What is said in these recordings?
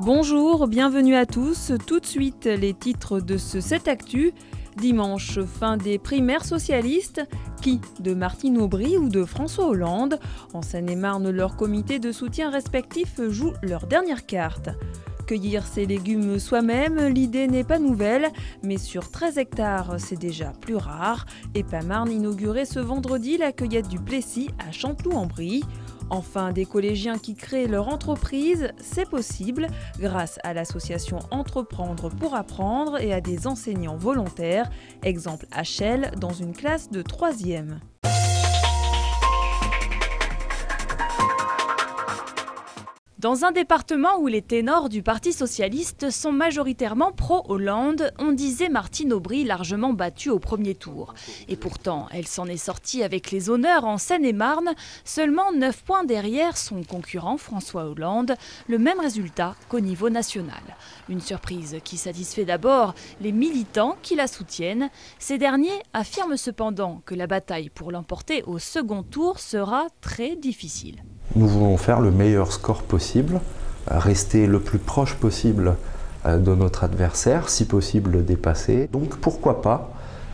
Bonjour, bienvenue à tous. Tout de suite, les titres de ce 7 Actu. Dimanche, fin des primaires socialistes. Qui de Martine Aubry ou de François Hollande? En Seine-et-Marne, leurs comités de soutien respectifs jouent leur dernière carte. Cueillir ses légumes soi-même, l'idée n'est pas nouvelle, mais sur 13 hectares, c'est déjà plus rare. Épamarne inaugurait ce vendredi la cueillette du Plessis à Chanteloup-en-Brie. Enfin, des collégiens qui créent leur entreprise, c'est possible grâce à l'association Entreprendre pour apprendre et à des enseignants volontaires. Exemple HL dans une classe de 3e. Dans un département où les ténors du Parti socialiste sont majoritairement pro-Hollande, on disait Martine Aubry largement battue au premier tour. Et pourtant, elle s'en est sortie avec les honneurs en Seine-et-Marne, seulement 9 points derrière son concurrent François Hollande, le même résultat qu'au niveau national. Une surprise qui satisfait d'abord les militants qui la soutiennent. Ces derniers affirment cependant que la bataille pour l'emporter au second tour sera très difficile. Nous voulons faire le meilleur score possible, rester le plus proche possible de notre adversaire, si possible le dépasser. Donc pourquoi pas,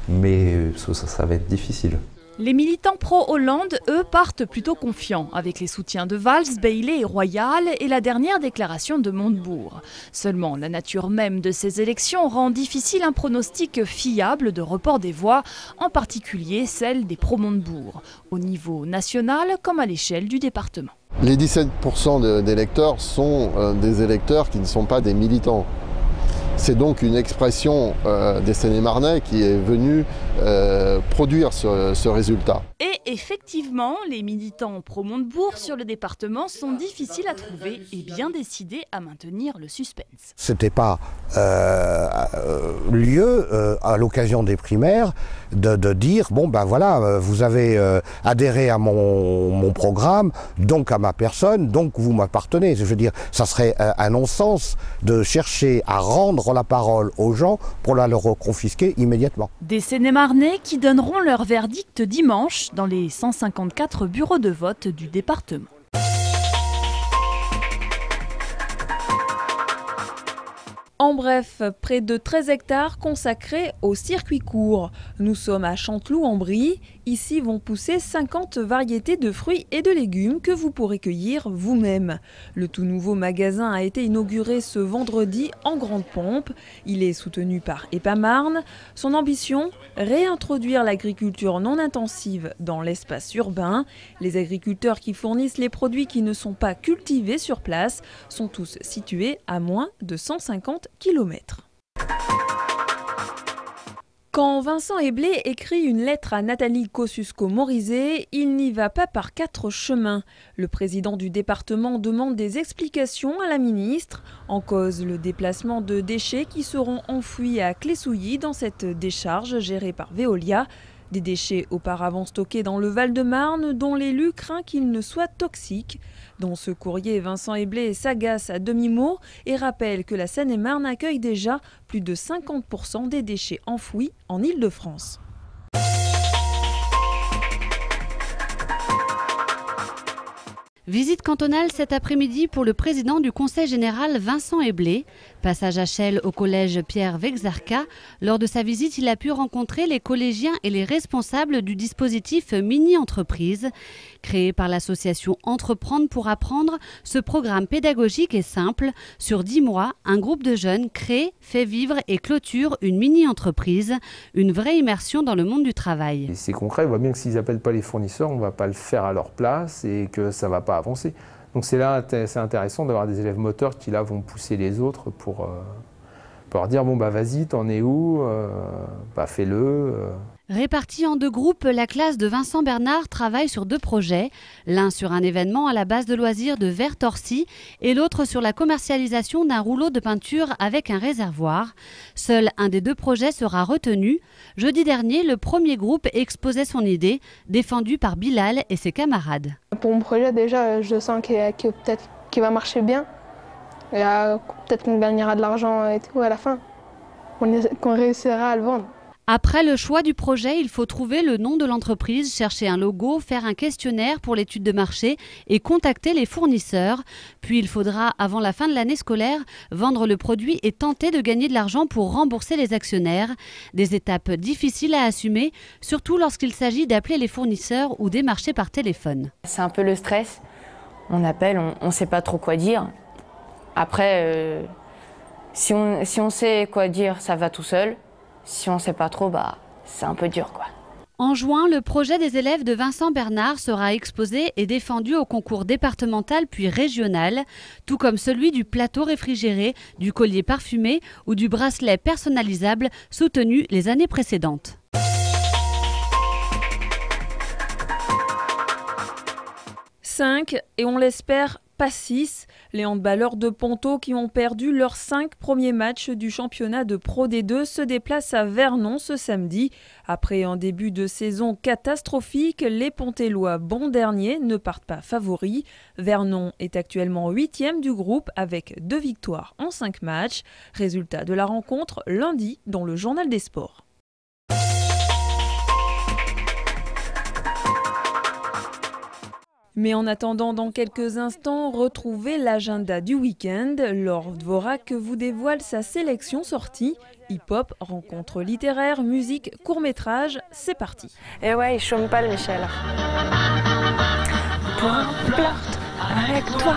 mais ça va être difficile. Les militants pro-Hollande, eux, partent plutôt confiants, avec les soutiens de Valls, Bailey et Royal et la dernière déclaration de Montebourg. Seulement, la nature même de ces élections rend difficile un pronostic fiable de report des voix, en particulier celle des pro-Montebourg, au niveau national comme à l'échelle du département. Les 17% d'électeurs sont des électeurs qui ne sont pas des militants. C'est donc une expression des Seine-et-Marnais qui est venue produire ce résultat. Et effectivement, les militants pro-Montebourg sur le département sont difficiles à trouver et bien décidés à maintenir le suspense. C'était pas lieu, à l'occasion des primaires, de dire « bon ben voilà, vous avez adhéré à mon programme, donc à ma personne, donc vous m'appartenez ». Je veux dire, ça serait un non-sens de chercher à rendre la parole aux gens pour la leur confisquer immédiatement. Des Seine-et-Marnais qui donneront leur verdict dimanche dans les 154 bureaux de vote du département. En bref, près de 13 hectares consacrés au circuit court. Nous sommes à Chanteloup-en-Brie. Ici vont pousser 50 variétés de fruits et de légumes que vous pourrez cueillir vous-même. Le tout nouveau magasin a été inauguré ce vendredi en grande pompe. Il est soutenu par Épamarne. Son ambition, réintroduire l'agriculture non intensive dans l'espace urbain. Les agriculteurs qui fournissent les produits qui ne sont pas cultivés sur place sont tous situés à moins de 150 km. Quand Vincent Eblé écrit une lettre à Nathalie Kosciusko-Morizet, il n'y va pas par 4 chemins. Le président du département demande des explications à la ministre. En cause, le déplacement de déchets qui seront enfouis à Clessouilly dans cette décharge gérée par Veolia. Des déchets auparavant stockés dans le Val-de-Marne dont l'élu craint qu'ils ne soient toxiques. Dans ce courrier, Vincent Eblé s'agace à demi-mot et rappelle que la Seine-et-Marne accueille déjà plus de 50% des déchets enfouis en Île-de-France. Visite cantonale cet après-midi pour le président du Conseil général Vincent Eblé. Passage à Chelles au collège Pierre Vexarca. Lors de sa visite, il a pu rencontrer les collégiens et les responsables du dispositif Mini-entreprise. Créé par l'association Entreprendre pour apprendre, ce programme pédagogique est simple. Sur 10 mois, un groupe de jeunes crée, fait vivre et clôture une mini-entreprise. Une vraie immersion dans le monde du travail. C'est concret, on voit bien que s'ils n'appellent pas les fournisseurs, on ne va pas le faire à leur place et que ça ne va pas avancer. Donc c'est intéressant d'avoir des élèves moteurs qui là vont pousser les autres pour leur dire bon bah vas-y, t'en es où, fais-le. Répartis en 2 groupes, la classe de Vincent Bernard travaille sur 2 projets. L'un sur un événement à la base de loisirs de Vertorcy et l'autre sur la commercialisation d'un rouleau de peinture avec un réservoir. Seul un des 2 projets sera retenu. Jeudi dernier, le premier groupe exposait son idée, défendue par Bilal et ses camarades. Pour mon projet, déjà, je sens qu'il va marcher bien. Et peut-être qu'on gagnera de l'argent et tout à la fin. Qu'on réussira à le vendre. Après le choix du projet, il faut trouver le nom de l'entreprise, chercher un logo, faire un questionnaire pour l'étude de marché et contacter les fournisseurs. Puis il faudra, avant la fin de l'année scolaire, vendre le produit et tenter de gagner de l'argent pour rembourser les actionnaires. Des étapes difficiles à assumer, surtout lorsqu'il s'agit d'appeler les fournisseurs ou démarcher par téléphone. C'est un peu le stress. On appelle, on ne sait pas trop quoi dire. Après, si on sait quoi dire, ça va tout seul. Si on ne sait pas trop, c'est un peu dur, quoi. En juin, le projet des élèves de Vincent Bernard sera exposé et défendu au concours départemental puis régional, tout comme celui du plateau réfrigéré, du collier parfumé ou du bracelet personnalisable soutenu les années précédentes. Et on l'espère, pas 6. Les handballeurs de Ponto qui ont perdu leurs 5 premiers matchs du championnat de Pro D2 se déplacent à Vernon ce samedi. Après un début de saison catastrophique, les Pontellois, bons derniers, ne partent pas favoris. Vernon est actuellement 8e du groupe avec 2 victoires en 5 matchs. Résultat de la rencontre lundi dans le Journal des Sports. Mais en attendant, dans quelques instants, retrouvez l'agenda du week-end. Laure Dvorak vous dévoile sa sélection sortie. Hip-hop, rencontres littéraires, musique, court-métrage, c'est parti. Et ouais, il chôme pas le Michel. Peu importe, avec toi,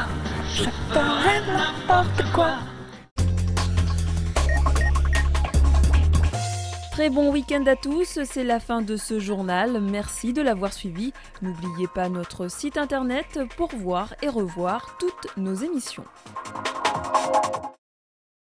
je ferai n'importe quoi. Très bon week-end à tous, c'est la fin de ce journal. Merci de l'avoir suivi. N'oubliez pas notre site internet pour voir et revoir toutes nos émissions.